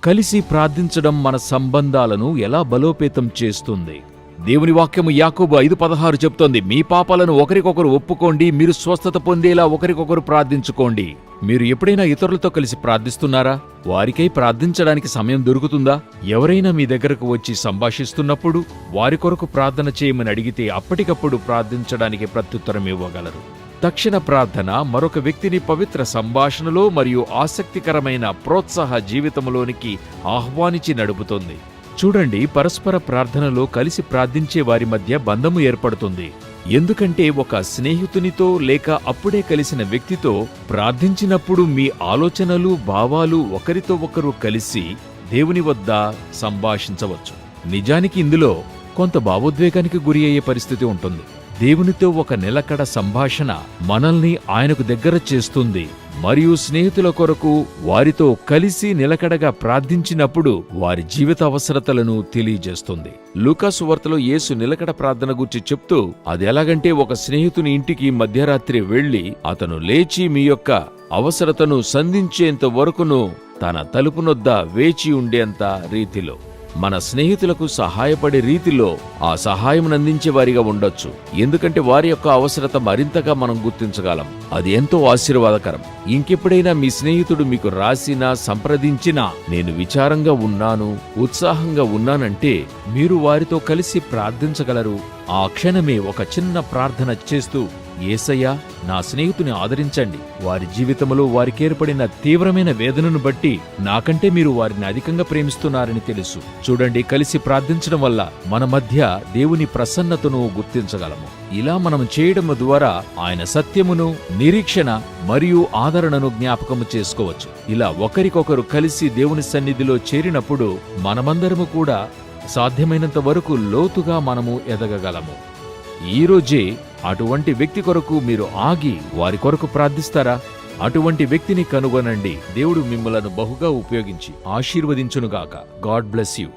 కలిసి ప్రార్థించడం మన సంబంధాలను ఎలా బలోపేతం చేస్తుంది? దేవుని వాక్యము యాకోబు 5:16 చెప్తోంది, మీ పాపాలను ఒకరికొకరు ఒప్పుకోండి, మీరు స్వస్థత పొందేలా ఒకరికొకరు ప్రార్థించుకోండి. మీరు ఎప్పుడైనా ఇతరులతో కలిసి ప్రార్థిస్తున్నారా? వారికై ప్రార్థించడానికి సమయం దొరుకుతుందా? ఎవరైనా మీ దగ్గరకు వచ్చి సంభాషిస్తున్నప్పుడు వారి కొరకు ప్రార్థన చేయమని అడిగితే అప్పటికప్పుడు ప్రార్థించడానికి ప్రత్యుత్తరం ఇవ్వగలరు. తక్షణ ప్రార్థన మరొక వ్యక్తిని పవిత్ర సంభాషణలో మరియు ఆసక్తికరమైన ప్రోత్సాహ జీవితంలోనికి ఆహ్వానించి నడుపుతుంది. చూడండి, పరస్పర ప్రార్థనలో కలిసి ప్రార్థించే వారి మధ్య బంధము ఏర్పడుతుంది. ఎందుకంటే ఒక స్నేహితునితో లేక అప్పుడే కలిసిన వ్యక్తితో ప్రార్థించినప్పుడు మీ ఆలోచనలు, భావాలు ఒకరితో ఒకరు కలిసి దేవుని వద్ద సంభాషించవచ్చు. నిజానికి ఇందులో కొంత భావోద్వేగానికి గురి అయ్యే పరిస్థితి ఉంటుంది. దేవునితో ఒక నిలకడ సంభాషణ మనల్ని ఆయనకు దగ్గర చేస్తుంది మరియు స్నేహితుల కొరకు వారితో కలిసి నిలకడగా ప్రార్థించినప్పుడు వారి జీవిత అవసరతలను తెలియజేస్తుంది. లూకా సువార్తలో యేసు నిలకడ ప్రార్థన గురించి చెప్తూ, అది ఎలాగంటే ఒక స్నేహితుని ఇంటికి మధ్యరాత్రి వెళ్లి అతను లేచి మీ యొక్క అవసరతను సంధించేంత వరకును తన తలుపునొద్ద వేచి ఉండేంత రీతిలో మన స్నేహితులకు సహాయపడే రీతిలో ఆ సహాయం అందించే వారిగా ఉండొచ్చు. ఎందుకంటే వారి యొక్క అవసరత మరింతగా మనం గుర్తించగలం. అది ఎంతో ఆశీర్వాదకరం. ఇంకెప్పుడైనా మీ స్నేహితుడు మీకు రాసినా సంప్రదించినా నేను విచారంగా ఉన్నాను, ఉత్సాహంగా ఉన్నానంటే మీరు వారితో కలిసి ప్రార్థించగలరు. ఆ క్షణమే ఒక చిన్న ప్రార్థన చేస్తూ, యేసయ్యా, నా స్నేహితుని ఆదరించండి. వారి జీవితంలో వారికేర్పడిన తీవ్రమైన వేదనను బట్టి నాకంటే మీరు వారిని అధికంగా ప్రేమిస్తున్నారని తెలుసు. చూడండి, కలిసి ప్రార్థించడం వల్ల మన మధ్య దేవుని ప్రసన్నతను గుర్తించగలము. ఇలా మనం చేయడం ద్వారా ఆయన సత్యమును, నిరీక్షణ మరియు ఆదరణను జ్ఞాపకము చేసుకోవచ్చు. ఇలా ఒకరికొకరు కలిసి దేవుని సన్నిధిలో చేరినప్పుడు మనమందరము కూడా సాధ్యమైనంత వరకు లోతుగా మనము ఎదగగలము. ఈరోజే అటువంటి వ్యక్తి కొరకు మీరు ఆగి వారి కొరకు ప్రార్థిస్తారా? అటువంటి వ్యక్తిని కనుగొనండి. దేవుడు మిమ్మలను బహుగా ఉపయోగించి ఆశీర్వదించునుగాక. God bless you.